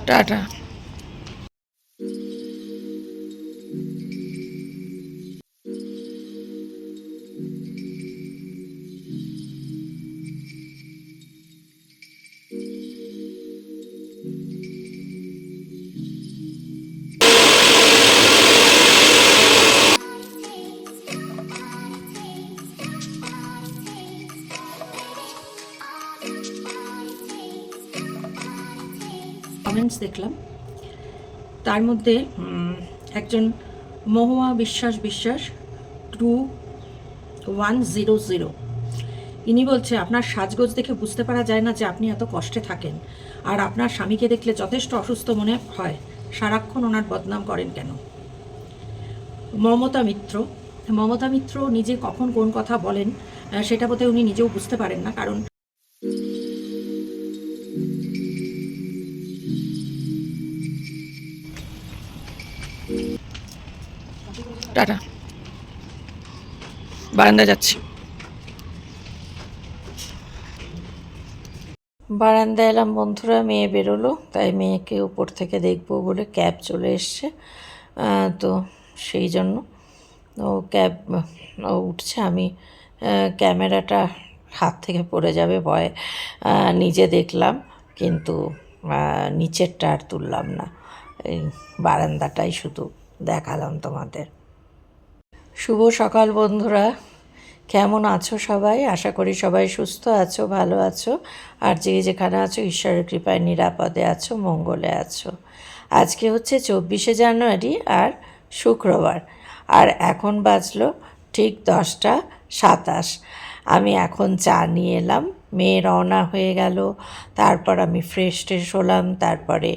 Tata. Comments দেখলাম, তার মধ্যে একজন মহুয়া বিশ্বাস 2100 ইনি বলছে, আপনার সাজগোজ দেখে বুঝতে পারা যায় না যে আপনি এত কষ্টে থাকেন, আর আপনার স্বামীকে দেখলে যথেষ্ট অসুস্থ মনে হয়, সারাক্ষণ ওনার বদনাম করেন কেন? মমতা মিত্র নিজে কখন কোন কথা বলেন সেটা বোধহয় উনি নিজেও বুঝতে পারেন না, কারণ টাটা, বারান্দা যাচ্ছি। বারান্দায় এলাম বন্ধুরা, মেয়ে বেরোলো, তাই মেয়েকে উপর থেকে দেখবো বলে ক্যাব চলে এসছে। তো সেই জন্য ও ক্যাব উঠছে, আমি ক্যামেরাটা হাত থেকে পড়ে যাবে ভয়ে নিজে দেখলাম, কিন্তু নিচেরটা আর তুললাম না, এই বারান্দাটাই শুধু দেখালাম তোমাদের। শুভ সকাল বন্ধুরা, কেমন আছো সবাই? আশা করি সবাই সুস্থ আছো, ভালো আছো, আর যে যেখানে আছো ঈশ্বরের কৃপায় নিরাপদে আছো, মঙ্গলে আছো। আজকে হচ্ছে 24শে জানুয়ারি আর শুক্রবার, আর এখন বাজলো ঠিক 10টা 27। আমি এখন চা নিয়ে এলাম, মেয়ে রওনা হয়ে গেল, তারপর আমি ফ্রেশ ট্রেশ হলাম, তারপরে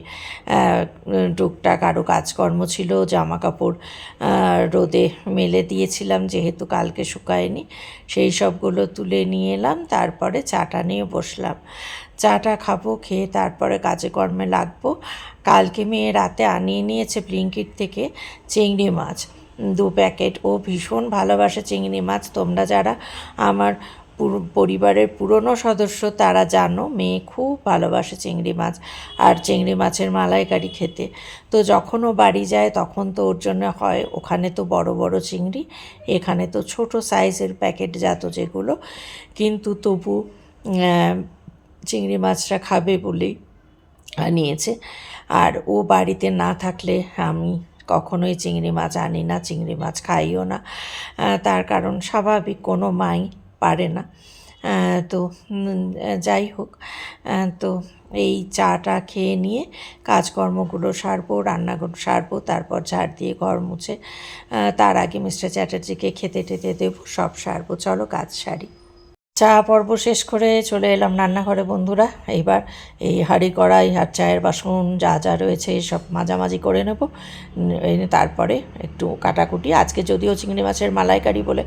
টুকটাক আরও কাজকর্ম ছিল, জামা কাপড় রোদে মেলে দিয়েছিলাম যেহেতু কালকে শুকায়নি, সেই সবগুলো তুলে নিয়ে এলাম, তারপরে চাটা নিয়ে বসলাম। চাটা খাবো, খেয়ে তারপরে কাজে কর্মে লাগবো। কালকে মেয়ে রাতে আনিয়ে নিয়েছে ব্লিঙ্কিট থেকে চিংড়ি মাছ 2 প্যাকেট। ও ভীষণ ভালোবাসে চিংড়ি মাছ, তোমরা যারা আমার পরিবারের পুরনো সদস্য তারা জানো, মেয়ে খুব ভালোবাসে চিংড়ি মাছ আর চিংড়ি মাছের মালাইকারি খেতে। তো যখন ও বাড়ি যায় তখন তো ওর জন্য হয়, ওখানে তো বড় বড় চিংড়ি, এখানে তো ছোট সাইজের প্যাকেটজাত যেগুলো, কিন্তু তবু চিংড়ি মাছটা খাবে বলেই নিয়েছে। আর ও বাড়িতে না থাকলে আমি কখনোই চিংড়ি মাছ আনি না, চিংড়ি মাছ খাইও না, তার কারণ স্বাভাবিক, কোনো মাই পারে না। তো যাই হোক, তো এই চাটা খেয়ে নিয়ে কাজকর্মগুলো সারবো, রান্নাগুলো সারবো, তারপর ঝাড় দিয়ে ঘর মুছে তার আগে মিস্টার চ্যাটার্জিকে খেতে টেতে দেবো, সব সারবো। চলো কাজ সারি। চা পর্ব শেষ করে চলে এলাম রান্নাঘরে বন্ধুরা। এইবার এই হাঁড়ি কড়াই আর চায়ের বাসন যা যা রয়েছে সব মাঝামাঝি করে নেব, তারপরে একটু কাটাকুটি। আজকে যদিও চিংড়ি মাছের মালাইকারি বলে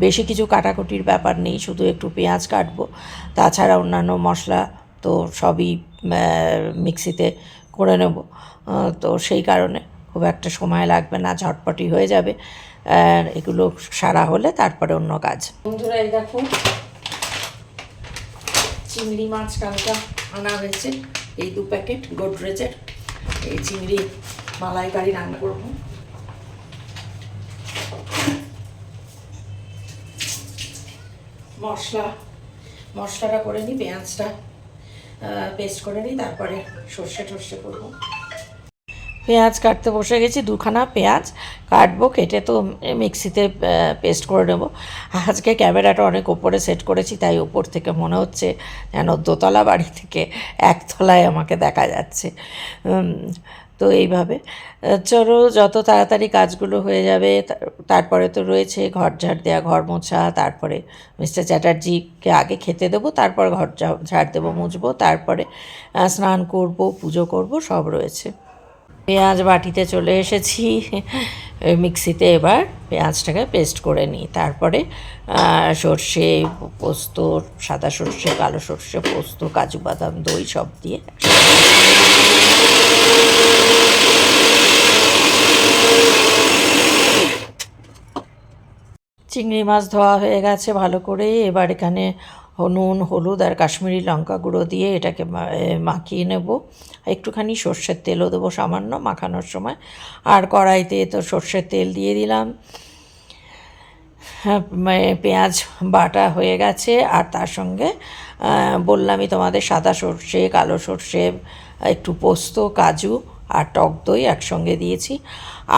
বেশি কিছু কাটাকুটির ব্যাপার নেই, শুধু একটু পেঁয়াজ কাটবো, তাছাড়া অন্যান্য মশলা তো সবই মিক্সিতে করে নেব। তো সেই কারণে খুব একটা সময় লাগবে না, ঝটপটি হয়ে যাবে। এগুলো সারা হলে তারপরে অন্য কাজ। বন্ধুরা এই দেখো, চিংড়ি মাছ কালকা আনা হয়েছে, এই 2 প্যাকেট গোদরেজের। এই চিংড়ি মালাইকারি রান্না করব। মশলাটা করে নিই, পেঁয়াজটা পেস্ট করে নিই, তারপরে সর্ষে করবো। পেঁয়াজ কাটতে বসে গেছি, 2খানা পেঁয়াজ কাটবো, কেটে তো মিক্সিতে পেস্ট করে নেব। আজকে ক্যামেরাটা অনেক ওপরে সেট করেছি, তাই ওপর থেকে মনে হচ্ছে যেন দোতলা বাড়ি থেকে একতলায় আমাকে দেখা যাচ্ছে। তো এইভাবে চলো, যত তাড়াতাড়ি কাজগুলো হয়ে যাবে। তারপরে তো রয়েছে ঘর ঝাড় দেওয়া, ঘর মোছা, তারপরে মিস্টার চ্যাটার্জিকে আগে খেতে দেবো, তারপর ঘর ঝাড় দেবো, মুছবো, তারপরে স্নান করব, পুজো করব, সব রয়েছে। পেঁয়াজ বাটিতে চলে এসেছি, মিক্সিতে এবার পেঁয়াজটাকে পেস্ট করে নিই, তারপরে সর্ষে, পোস্ত, সাদা সর্ষে, কালো সর্ষে, পোস্ত, কাজু বাদাম, দই সব দিয়ে চিংড়ি মাছ ধোয়া হয়ে গেছে ভালো করে। এবার এখানে নুন, হলুদ আর কাশ্মীরি লঙ্কা গুঁড়ো দিয়ে এটাকে মাখিয়ে নেব। একটুখানি সর্ষের তেলও দেবো সামান্য মাখানোর সময়। আর কড়াইতে তো সর্ষের তেল দিয়ে দিলাম। পেঁয়াজ বাটা হয়ে গেছে, আর তার সঙ্গে বললামই তোমাদের সাদা সর্ষে, কালো সর্ষে, একটু পোস্ত, কাজু আর টক দই একসঙ্গে দিয়েছি।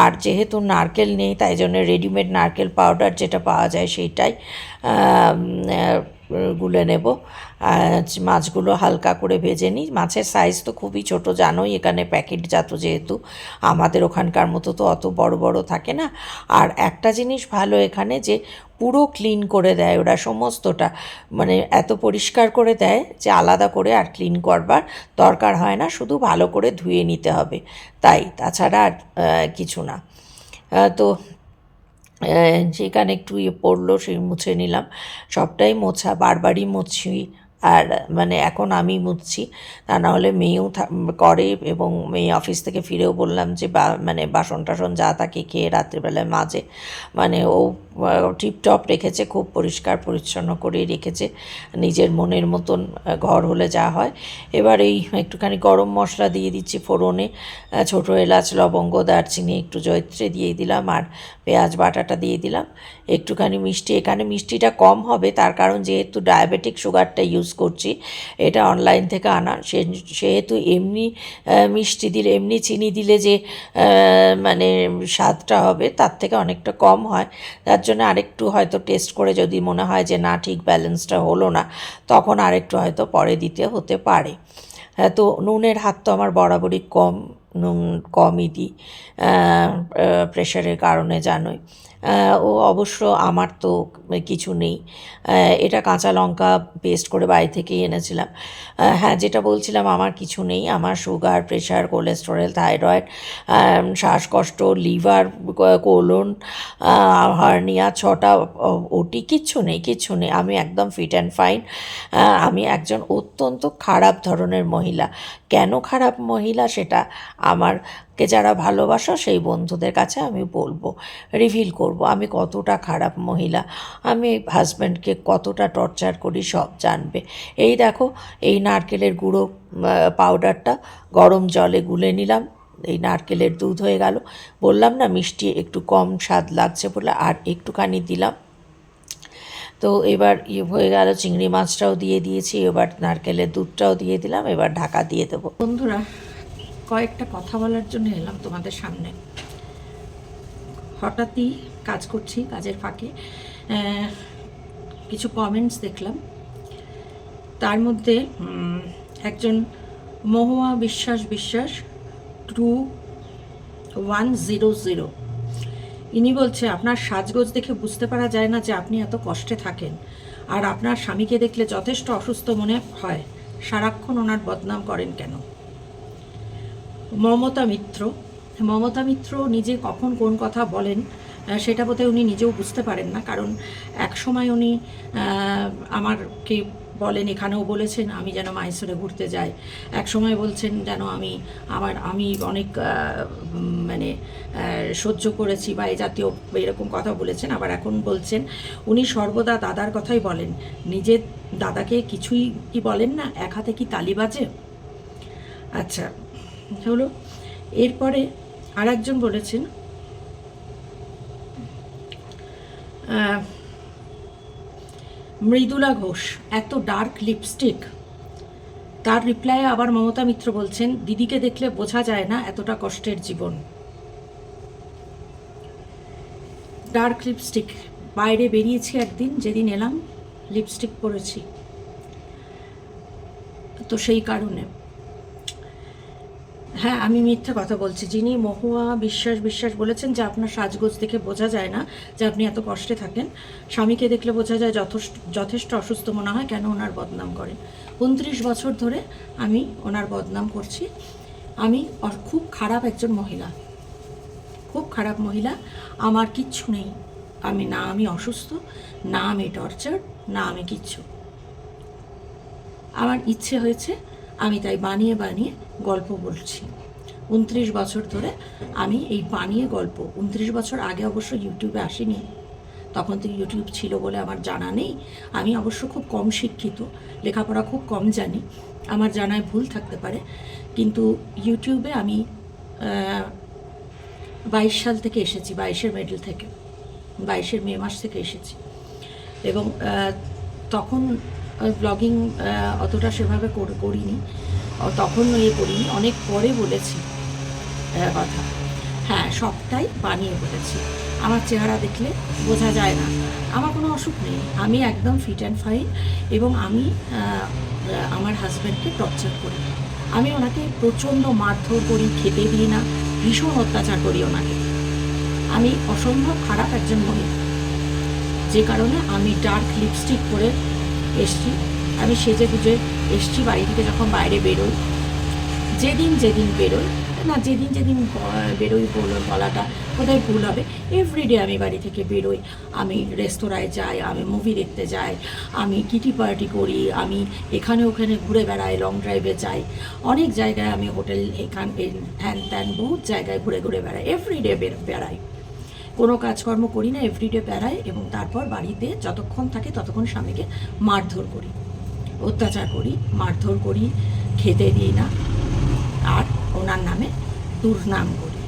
আর যেহেতু নারকেল নেই তাই জন্য রেডিমেড নারকেল পাউডার যেটা পাওয়া যায় সেইটাই গুলে নেব। মাছগুলো হালকা করে ভেজে নিই। মাছের সাইজ তো খুবই ছোট, জানোই এখানে প্যাকেটজাত, যেহেতু আমাদের ওখানকার মতো তো অত বড় বড় থাকে না। আর একটা জিনিস ভালো এখানে, যে পুরো ক্লিন করে দেয় ওরা সমস্তটা, মানে এত পরিষ্কার করে দেয় যে আলাদা করে আর ক্লিন করবার দরকার হয় না, শুধু ভালো করে ধুয়ে নিতে হবে, তাছাড়া আর কিছু না। তো যেখানে একটু পড়লো সেই মুছে নিলাম। সবটাই মোছা, বারবারই মুছি। আর মানে এখন আমি মুছছি, তা নাহলে মেয়েও করে, এবং মেয়ে অফিস থেকে ফিরেও বললাম যে মানে বাসন টাসন যা থাকে খেয়ে রাত্রিবেলায় মাঝে, মানে ও টিপটপ রেখেছে, খুব পরিষ্কার পরিচ্ছন্ন করে রেখেছে, নিজের মনের মতন ঘর হলে যা হয়। এবার এই একটুখানি গরম মশলা দিয়ে দিচ্ছি ফোড়নে, ছোটো এলাচ, লবঙ্গ, দারচিনি, একটু জয়িত্রী দিয়ে দিলাম, আর পেঁয়াজ বাটাটা দিয়ে দিলাম। একটুখানি মিষ্টি, এখানে মিষ্টিটা কম হবে, তার কারণ যেহেতু ডায়াবেটিক সুগারটা ইউজ করছি, এটা অনলাইন থেকে আনা, সেহেতু এমনি মিষ্টি দিলে, এমনি চিনি দিলে যে মানে স্বাদটা হবে তার থেকে অনেকটা কম হয়। তার জন্য আরেকটু হয়তো টেস্ট করে যদি মনে হয় যে না ঠিক ব্যালেন্সটা হলো না, তখন আরেকটু হয়তো পরে দিতে হতে পারে। তো নুনের হাত তো আমার বরাবরই কম, নুন কমই দিই প্রেশারের কারণে, জানোই। ও অবশ্য আমার তো কিছু নেই। এটা কাঁচা লঙ্কা পেস্ট করে বাড়ি থেকেই এনেছিলাম। হ্যাঁ, যেটা বলছিলাম, আমার কিছু নেই। আমার সুগার, প্রেশার, কোলেস্টেরল, থাইরয়েড, শ্বাসকষ্ট, লিভার, কোলন, হার্নিয়া, 6টা ওটি, কিচ্ছু নেই, কিচ্ছু নেই। আমি একদম ফিট অ্যান্ড ফাইন। আমি একজন অত্যন্ত খারাপ ধরনের মহিলা। কেন খারাপ মহিলা সেটা আমারকে যারা ভালোবাসো সেই বন্ধুদের কাছে আমি বলবো, রিভিল করব আমি কতটা খারাপ মহিলা, আমি হাজব্যান্ডকে কতটা টর্চার করি, সব জানবে। এই দেখো, এই নারকেলের গুঁড়ো পাউডারটা গরম জলে গুলে নিলাম, এই নারকেলের দুধ হয়ে গেল। বললাম না মিষ্টি একটু কম স্বাদ লাগছে বলে আর একটুখানি দিলাম। তো এবার হয়ে গেল, চিংড়ি মাছটাও দিয়ে দিয়েছি, এবার নারকেলের দুধটাও দিয়ে দিলাম, এবার ঢাকা দিয়ে দেবো। বন্ধুরা, কয়েকটা কথা বলার জন্য এলাম তোমাদের সামনে। হঠাৎই কাজ করছি, কাজের ফাঁকে কিছু কমেন্টস দেখলাম। তার মধ্যে একজন মহুয়া বিশ্বাস 2100, ইনি বলছে আপনার সাজগোজ দেখে বুঝতে পারা যায় না যে আপনি এত কষ্টে থাকেন, আর আপনার স্বামীকে দেখলে যথেষ্ট অসুস্থ মনে হয়, সারাক্ষণ ওনার বদনাম করেন কেন? মমতা মিত্র নিজে কখন কোন কথা বলেন সেটা বোধহয় উনি নিজেও বুঝতে পারেন না। কারণ এক সময় উনি আমারকে বলেন, এখানেও বলেছেন আমি যেন মাইসোরে ঘুরতে যাই, এক সময় বলছেন যেন আমি অনেক মানে সহ্য করেছি বা এই জাতীয় এরকম কথা বলেছেন। আবার এখন বলছেন উনি সর্বদা দাদার কথাই বলেন, নিজের দাদাকে কিছুই কি বলেন না, এক হাতে কি তালি বাজে? আচ্ছা, হলো। এরপরে আর একজন বলেছেন মৃদুলা ঘোষ এত ডার্ক লিপস্টিক। তার রিপ্লাইয়ে আবার মমতা মিত্র বলছেন, দিদিকে দেখলে বোঝা যায় না এতটা কষ্টের জীবন। ডার্ক লিপস্টিক, বাইরে বেরিয়েছি একদিন, যেদিন এলাম লিপস্টিক পরেছি, তো সেই কারণে। হ্যাঁ, আমি মিথ্যে কথা বলছি। যিনি মহুয়া বিশ্বাস বলেছেন যে আপনার সাজগোজ দেখে বোঝা যায় না যে আপনি এত কষ্টে থাকেন, স্বামীকে দেখলে বোঝা যায় যথেষ্ট অসুস্থ মনে হয়, কেন ওনার বদনাম করেন? 29 বছর ধরে আমি ওনার বদনাম করছি। আমি খুব খারাপ একজন মহিলা, খুব খারাপ মহিলা। আমার কিচ্ছু নেই, আমি অসুস্থ, না আমি টর্চার, না আমি কিচ্ছু। আমার ইচ্ছে হয়েছে, আমি তাই বানিয়ে গল্প বলছি। 29 বছর ধরে আমি এই বানিয়ে গল্প, 29 বছর আগে অবশ্য ইউটিউবে আসিনি, তখন তো ইউটিউব ছিল বলে আমার জানা নেই। আমি অবশ্য খুব কম শিক্ষিত, লেখাপড়া খুব কম জানি, আমার জানায় ভুল থাকতে পারে, কিন্তু ইউটিউবে আমি 22 সাল থেকে এসেছি, 22-এর মিডল থেকে, 22-এর মে মাস থেকে এসেছি। এবং তখন ব্লগিং অতটা সেভাবে করিনি, তখন করিনি, অনেক পরে বলেছি কথা। হ্যাঁ, সবটাই বানিয়ে বলেছি। আমার চেহারা দেখলে বোঝা যায় না, আমার কোনো অসুখ নেই, আমি একদম ফিট অ্যান্ড ফাইন। এবং আমি আমার হাজব্যান্ডকে টর্চার করি, আমি ওনাকে প্রচণ্ড মারধর করি, খেতে দিই না, ভীষণ অত্যাচার করি ওনাকে। আমি অসম্ভব খারাপ একজন মহিলা, যে কারণে আমি ডার্ক লিপস্টিক পরে এসছি, আমি সেজে গুজে এসছি বাড়ি থেকে। যখন বাইরে বেরোই, যেদিন বেরোই না, যেদিন বেরোই বলাটা কোথায় ভুল হবে, এভরিডে আমি বাড়ি থেকে বেরোই, আমি রেস্তোরাঁয় যাই, আমি মুভি দেখতে যাই, আমি কিটি পার্টি করি, আমি এখানে ওখানে ঘুরে বেড়াই, লং ড্রাইভে যাই, অনেক জায়গায় আমি হোটেল হ্যান ত্যান বহুত জায়গায় ঘুরে ঘুরে বেড়াই, এভরিডে বেড়াই, কোনো কাজকর্ম করি না, এভরিডে বেড়াই। এবং তারপর বাড়িতে যতক্ষণ থাকে ততক্ষণ স্বামীকে মারধর করি, অত্যাচার করি, মারধর করি, খেতে দিই না, আর ওনার নামে দুর্নাম করি।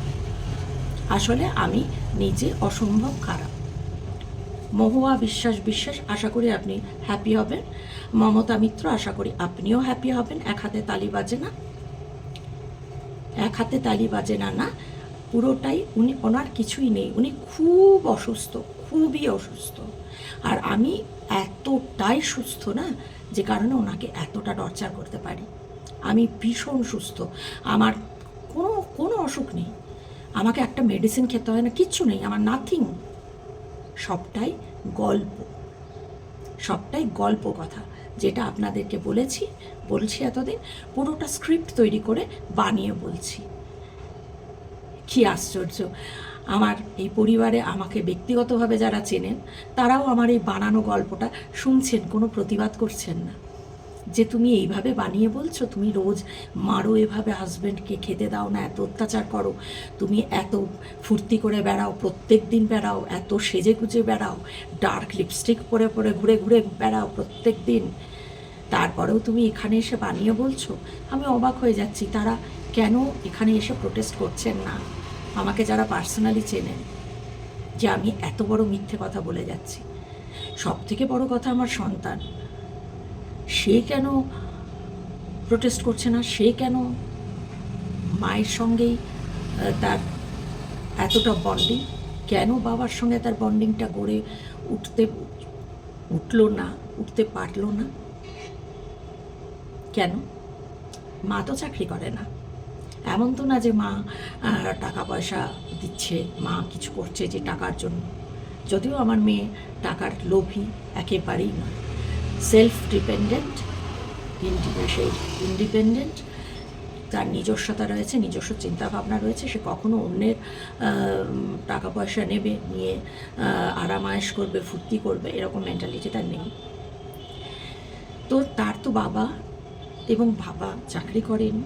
আসলে আমি নিজে অসম্ভব খারাপ। মহুয়া বিশ্বাস, আশা করি আপনি হ্যাপি হবেন। মমতা মিত্র, আশা করি আপনিও হ্যাপি হবেন। এক হাতে তালি বাজে না, না, পুরোটাই ওনার কিছুই নেই, উনি খুব অসুস্থ, খুবই অসুস্থ। আর আমি এতটাই সুস্থ না, যে কারণে ওনাকে এতটা টর্চার করতে পারি। আমি ভীষণ সুস্থ, আমার কোনো অসুখ নেই, আমাকে একটা মেডিসিন খেতে হয় না, কিচ্ছু নেই আমার, নাথিং। সবটাই গল্প কথা, যেটা আপনাদেরকে বলছি এতদিন, পুরোটা স্ক্রিপ্ট তৈরি করে বানিয়ে বলছি। কী আশ্চর্য, আমার এই পরিবারে আমাকে ব্যক্তিগতভাবে যারা চেনেন, তারাও আমার এই বানানো গল্পটা শুনছেন, কোনো প্রতিবাদ করছেন না, যে তুমি এইভাবে বানিয়ে বলছো, তুমি রোজ মারো এভাবে হাজব্যান্ডকে, খেতে দাও না, এত অত্যাচার করো, তুমি এত ফুর্তি করে বেড়াও, প্রত্যেক দিন বেড়াও, এত সেজে গুজে বেড়াও, ডার্ক লিপস্টিক পরে ঘুরে ঘুরে বেড়াও প্রত্যেক দিন, তারপরেও তুমি এখানে এসে বানিয়ে বলছো। আমি অবাক হয়ে যাচ্ছি, তারা কেন এখানে এসে প্রোটেস্ট করছেন না, আমাকে যারা পার্সোনালি চেনেন, যে আমি এত বড় মিথ্যে কথা বলে যাচ্ছি। সব থেকে বড় কথা, আমার সন্তান, সে কেন প্রোটেস্ট করছে না, সে কেন মায়ের সঙ্গেই তার এতটা বন্ডিং, কেন বাবার সঙ্গে তার বন্ডিংটা গড়ে উঠতে পারলো না, কেন? মা তো চাকরি করে না, এমন তো না যে মা টাকা পয়সা দিচ্ছে, মা কিছু করছে যে টাকার জন্য। যদিও আমার মেয়ে টাকার লোভী একেবারেই নয়, সেলফ ডিপেন্ডেন্ট, ইন্ডিপেন্ডেন্ট, তার নিজস্বতা রয়েছে, নিজস্ব চিন্তাভাবনা রয়েছে, সে কখনো অন্যের টাকা পয়সা নিয়ে আরামায়েশ করবে, ফুর্তি করবে, এরকম মেন্টালিটি তার নেই। তো তার তো বাবা চাকরি করেন,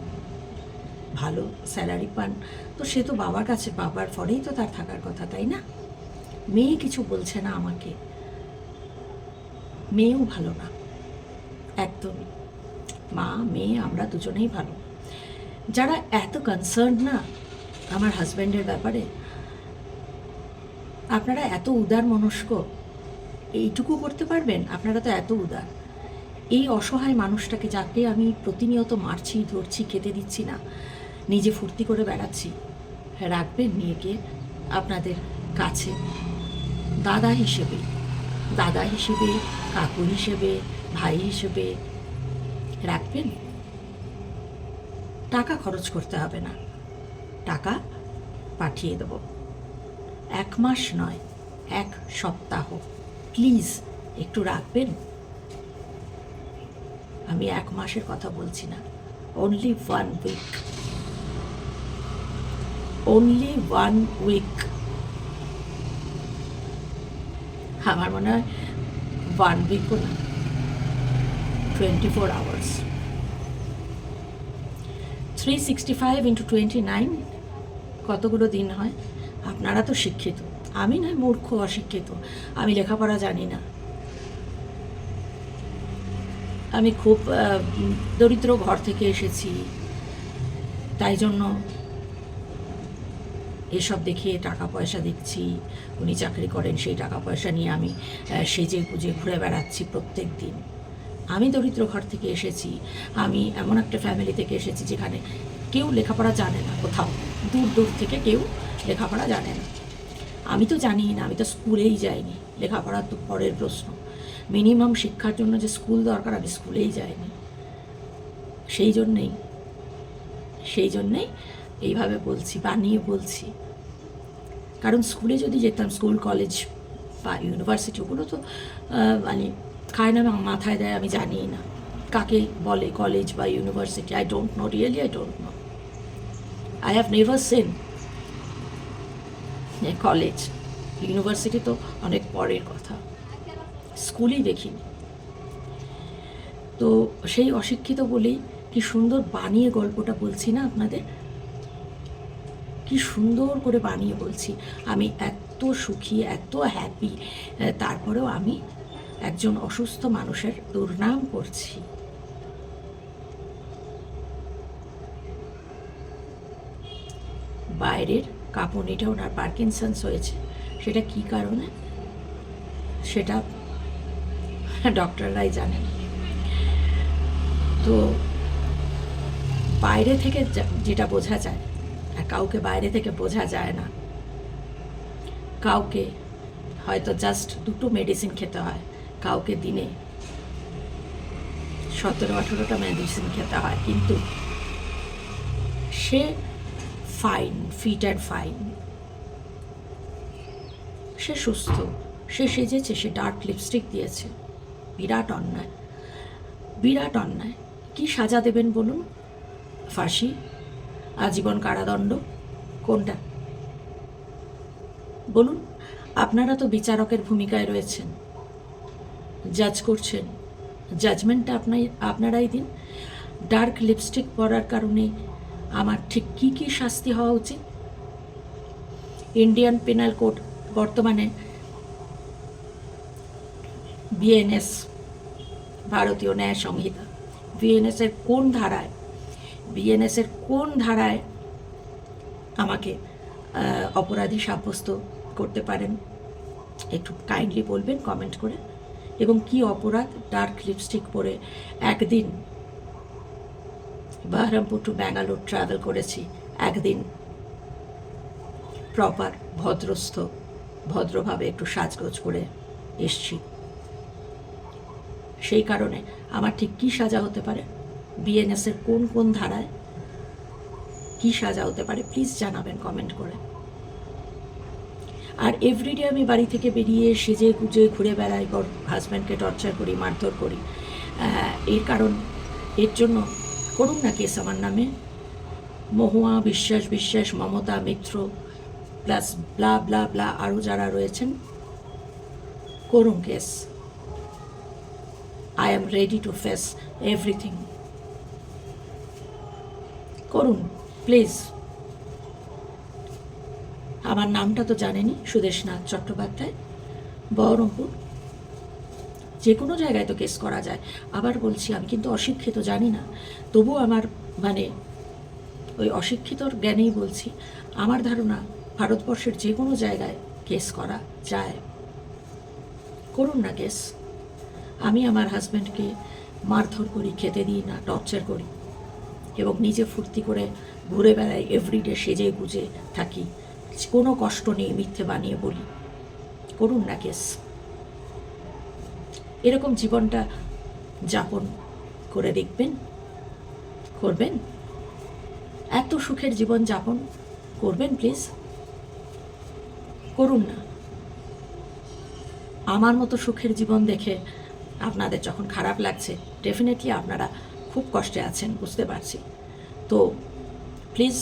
ভালো স্যালারি পান, তো সে তো বাবার পরেই তো তার থাকার কথা, তাই না? মেয়ে কিছু বলছে না আমাকে, মেয়েও ভালো না একদমই, মা মেয়ে আমরা দুজনেই ভালো। যারা এত কনসার্ন না আমার হাজব্যান্ডের ব্যাপারে, আপনারা এত উদার মনস্ক, এইটুকু করতে পারবেন? আপনারা তো এত উদার। এই অসহায় মানুষটাকে, যাকে আমি প্রতিনিয়ত মারছি, ধরছি, খেতে দিচ্ছি না, নিজে ফুর্তি করে বেড়াচ্ছি, রাখবেন নিয়ে গিয়ে আপনাদের কাছে দাদা হিসেবে, কাকু হিসেবে, ভাই হিসেবে রাখবেন? টাকা খরচ করতে হবে না, টাকা পাঠিয়ে দেব, 1 মাস নয়, 1 সপ্তাহ, প্লিজ একটু রাখবেন। আমি 1 মাসের কথা বলছি না, only 1 week, আমার মনে হয় 1 weekও না, 24 hours, 365 × 29 কতগুলো দিন হয়? আপনারা তো শিক্ষিত, আমি নয়, মূর্খ অশিক্ষিত, আমি লেখাপড়া জানি না, আমি খুব দরিদ্র ঘর থেকে এসেছি, তাই জন্য এসব দেখিয়ে টাকা পয়সা দিচ্ছি। উনি চাকরি করেন, সেই টাকা পয়সা নিয়ে আমি সেজে গুজে ঘুরে বেড়াচ্ছি প্রত্যেক দিন। আমি দরিদ্র ঘর থেকে এসেছি, আমি এমন একটা ফ্যামিলি থেকে এসেছি যেখানে কেউ লেখাপড়া জানে না, কোথাও দূর দূর থেকে কেউ লেখাপড়া জানে না। আমি তো জানি না, আমি তো স্কুলেই যাইনি, লেখাপড়া তো পরের প্রশ্ন। মিনিমাম শিক্ষার জন্য যে স্কুল দরকার, আমি স্কুলেই যাইনি। সেই জন্যেই এইভাবে বলছি, বানিয়ে বলছি। কারণ স্কুলে যদি যেতাম, স্কুল কলেজ বা ইউনিভার্সিটি, ওগুলো তো মানে খায় না মাথায় দেয়, আমি জানি না কাকে বলে কলেজ বা university. I don't know, really I don't know. I have never seen college, university তো অনেক পরের কথা, স্কুলই দেখিনি। তো সেই অশিক্ষিত বলেই কি সুন্দর বানিয়ে গল্পটা বলছি না আপনাদের, কি সুন্দর করে বানিয়ে বলছি। আমি এত সুখী, এত হ্যাপি, তারপরেও আমি একজন অসুস্থ মানুষের দুর্নাম করছি। বাইরের কাঁপুনিটা ওনার পার্কিনসন্স হয়েছে, সেটা কি কারণে সেটা ডক্টররাই জানেন। তো বাইরে থেকে যেটা বোঝা যায়, আর কাউকে বাইরে থেকে বোঝা যায় না। কাউকে হয়তো জাস্ট 2টো মেডিসিন খেতে হয়, কাউকে দিনে 17-18টা মেডিসিন খেতে হয়, কিন্তু সে ফাইন, ফিট অ্যান্ড ফাইন, সে সুস্থ, সে সেজেছে, সে ডার্ক লিপস্টিক দিয়েছে। বিরাট অন্যায়, বিরাট অন্যায়। কি সাজা দেবেন বলুন? ফাঁসি, আজীবন কারাদণ্ড, কোনটা বলুন? আপনারা তো বিচারকের ভূমিকায় রয়েছেন, জাজ করছেন, জাজমেন্টটা আপনারাই দিন। ডার্ক লিপস্টিক পরার কারণে আমার ঠিক কী কী শাস্তি হওয়া উচিত? ইন্ডিয়ান পেনাল কোড বর্তমানে বিএনএস, ভারতীয় ন্যায় সংহিতা, বিএনএসের কোন ধারায় আমাকে অপরাধী সাব্যস্ত করতে পারেন? একটু কাইন্ডলি বলবেন কমেন্ট করে। এবং কি অপরাধ ডার্ক লিপস্টিক পরে একদিন বহরমপুর টু ব্যাঙ্গালোর ট্রাভেল করেছি, একদিন প্রপার ভদ্রভাবে একটু সাজগোজ করে এসছি, সেই কারণে আমার ঠিক কী সাজা হতে পারে? বিএনএসের কোন ধারায় কী সাজা হতে পারে প্লিজ জানাবেন কমেন্ট করে। আর এভরিডে আমি বাড়ি থেকে বেরিয়ে সেজে গুজে ঘুরে বেড়াই, হাজব্যান্ডকে টর্চার করি, মারধর করি, এর জন্য করুন না কেস আমার নামে। মহুয়া বিশ্বাস, মমতা মিত্র প্লাস ব্লা ব্লা ব্লা আরও যারা রয়েছেন, করুন case. I am ready to face everything. করুন প্লিজ। আমার নামটা তো জানেনই, সুদেশনাথ চট্টোপাধ্যায়, বহরমপুর। যে কোনো জায়গায় তো কেস করা যায়। আবার বলছি, আমি কিন্তু অশিক্ষিত, জানি না, তবু আমার ওই অশিক্ষিতর জ্ঞানেই বলছি, আমার ধারণা ভারতবর্ষের যে কোনো জায়গায় কেস করা যায়। করুন না কেস। আমি আমার হাজব্যান্ডকে মারধর করি, খেতে দিই না, টর্চার করি, এবং নিজে ফুর্তি করে ঘুরে বেড়াই, এভরিডে সেজে গুজে থাকি, কোনো কষ্ট নেই, মিথ্যে বানিয়ে বলি। করুন না কেস। এরকম জীবনটা যাপন করে দেখবেন, করবেন? এত সুখের জীবন যাপন করবেন প্লিজ? করুন না। আমার মতো সুখের জীবন দেখে আপনাদের যখন খারাপ লাগছে, ডেফিনেটলি আপনারা খুব কষ্টে আছেন, বুঝতে পারছি। তো please,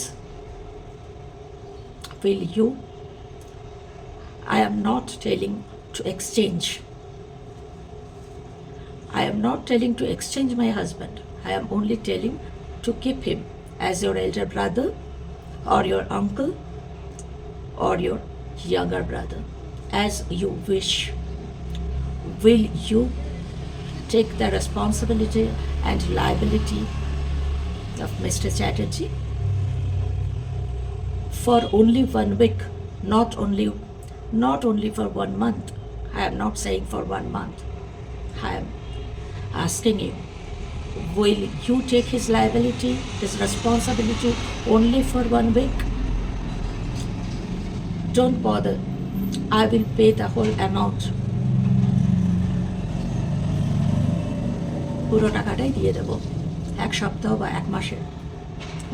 will you, I am not telling to exchange. I am not telling to exchange my husband. I am only telling to keep him as your elder brother or your uncle or your younger brother. as you wish. Will you take the responsibility and liability of Mr. Chatterjee for only 1 week, not only for 1 month? I am not saying for 1 month. I am asking you, will you take his liability, his responsibility only for 1 week? Don't bother. I will pay the whole amount. পুরো টাকাটাই দিয়ে দেব, 1 সপ্তাহ বা 1 মাসের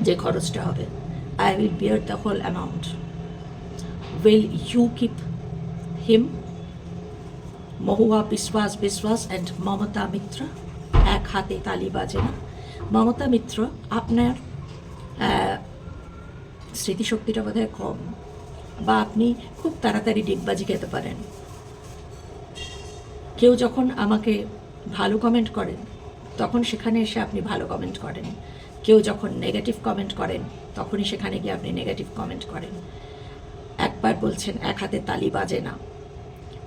যে খরচটা হবে। I will bear the whole amount. Will you keep him? মহুয়া বিশ্বাস and মমতা মিত্র, এক হাতে তালি বাজে না। মমতা মিত্র, আপনার স্মৃতিশক্তিটা বোধহয় কম, বা আপনি খুব তাড়াতাড়ি ডিগবাজি খেতে পারেন। কেউ যখন আমাকে ভালো কমেন্ট করেন তখন সেখানে এসে আপনি ভালো কমেন্ট করেন, কেউ যখন নেগেটিভ কমেন্ট করেন তখনই সেখানে গিয়ে আপনি নেগেটিভ কমেন্ট করেন। একবার বলছেন 1 হাতে তালি বাজে না,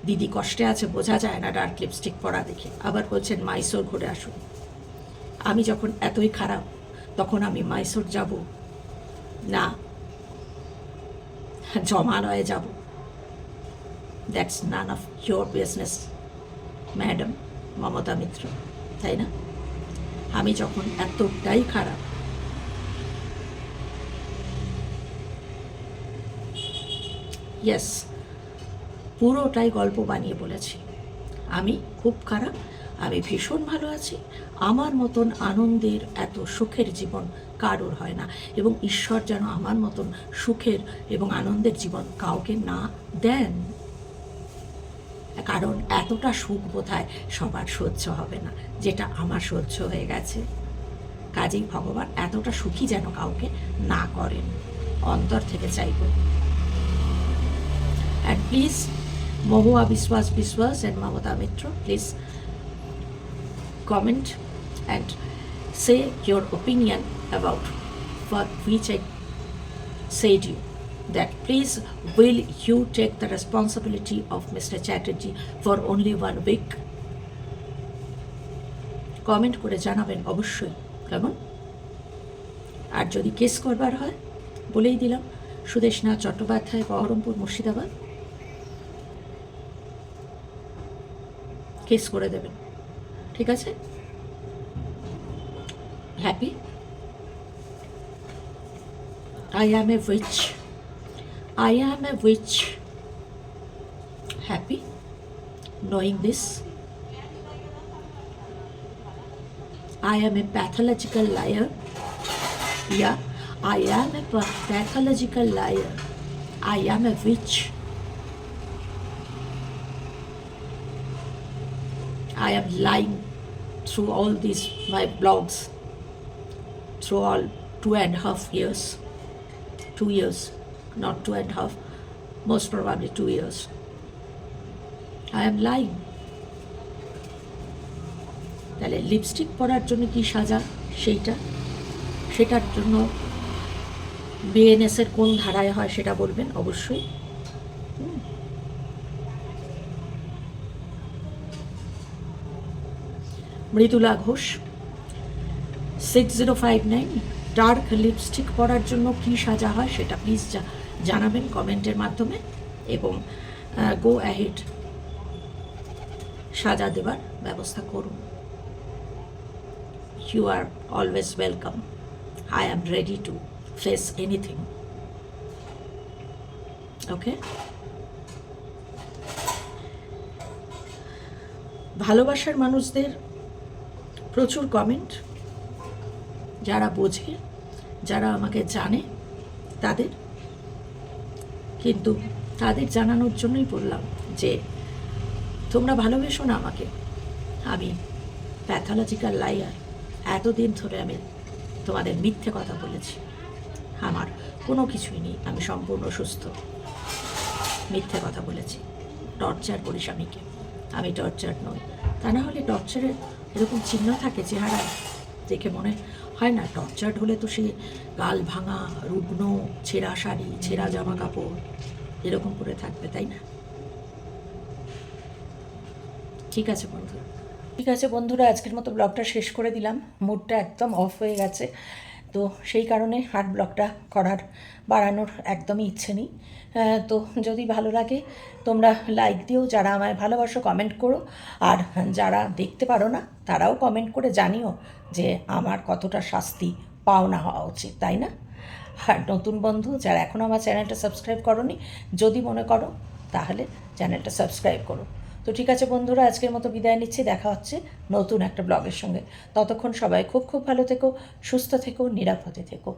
দিদি কষ্টে আছে বোঝা যায় না ডার্ক লিপস্টিক পরা দেখে, আবার বলছেন মাইসোর ঘুরে আসুন। আমি যখন এতই খারাপ তখন আমি মাইসোর যাব না, জমালয়ে যাব? That's none of your business madam Mamata Mitra, তাই না? আমি যখন এতটাই খারাপ, ইয়েস, পুরোটাই গল্প বানিয়ে বলেছি। আমি খুব খারাপ, আমি ভীষণ ভালো আছি, আমার মতন আনন্দের এত সুখের জীবন কারোর হয় না, এবং ঈশ্বর যেন আমার মতন সুখের এবং আনন্দের জীবন কাউকে না দেন, কারণ এতটা সুখ বোধহয় সবার সহ্য হবে না যেটা আমার সহ্য হয়ে গেছে। কাজেই ভগবান এতটা সুখী যেন কাউকে না করেন, অন্তর থেকে চাইব। অ্যান্ড প্লিজ মহুয়া বিশ্বাস and Mamata Mitra, please comment and say your opinion about what which I said you, that please will you take the responsibility of Mr. Chatterjee for only 1 week? Comment করে জানাবেন অবশ্যই, কেমন? আর যদি case করবার হয় বলেই দিলাম, সুদেশনাথ চট্টোপাধ্যায়, বহরমপুর, মুর্শিদাবাদ, কেস করে দেবেন, ঠিক আছে? Happy? I am a witch. I am a witch. Happy knowing this? I am a pathological liar. Yeah, I am a pathological liar. I am a witch. I am lying through all these my blogs, through all 2.5 years. 2 years, not 2.5, most probably 2 years. I am lying. তাহলে lipstick পরার জন্য কি সাজা, সেটার জন্য বিএনএস-এর কোন ধারায় হয় সেটা বলবেন অবশ্যই। মৃদুলা ঘোষ 6059, ডার্ক লিপস্টিক পরার জন্য কি সাজা হয় সেটা প্লিজ জানাবেন কমেন্টের মাধ্যমে, এবং গো অ্যাহেড, সাজা দেবার ব্যবস্থা করুন। You are always welcome. I am ready to face anything. Okay? ভালোবাসার মানুষদের প্রচুর কমেন্ট, যারা বোঝে, যারা আমাকে জানে তাদের, কিন্তু তাদের জানানোর জন্যই বললাম যে তোমরা ভালোবেসো না আমাকে, আমি প্যাথোলজিক্যাল লাইয়ার। এতদিন ধরে আমি তোমাদের মিথ্যে কথা বলেছি, আমার কোনো কিছুই নেই, আমি সম্পূর্ণ সুস্থ, মিথ্যে কথা বলেছি, টর্চার করি স্বামীকে, আমি টর্চার নই। তা না হলে টর্চারের এরকম চিহ্ন থাকে চেহারায়, দেখে মনে হয় না টর্চার্ড হলে তো সে গাল ভাঙা, রুগ্ন, ছেঁড়া শাড়ি, ছেঁড়া জামা কাপড় এরকম করে থাকবে, তাই না? ঠিক আছে বন্ধু। ঠিক আছে বন্ধুরা, আজকের মতো ব্লগটা শেষ করে দিলাম। মুডটা একদম অফ হয়ে গেছে, তো সেই কারণে আর ব্লগটা বাড়ানোর একদমই ইচ্ছে নেই। তো যদি ভালো লাগে তোমরা লাইক দিও, যারা আমায় ভালোবাসো কমেন্ট করো, আর যারা দেখতে পারো না তারাও কমেন্ট করে জানিও যে আমার কতটা শাস্তি পাওনা হওয়া উচিত, তাই না? আর নতুন বন্ধু যারা এখনও আমার চ্যানেলটা সাবস্ক্রাইব করোনি, যদি মনে করো তাহলে চ্যানেলটা সাবস্ক্রাইব করো। তো ঠিক আছে বন্ধুরা, আজকের মতো বিদায় নিচ্ছি। দেখা হচ্ছে নতুন একটা ব্লগের সঙ্গে। ততক্ষণ সবাই খুব খুব ভালো থেকো, সুস্থ থেকো, নিরাপদে থেকো।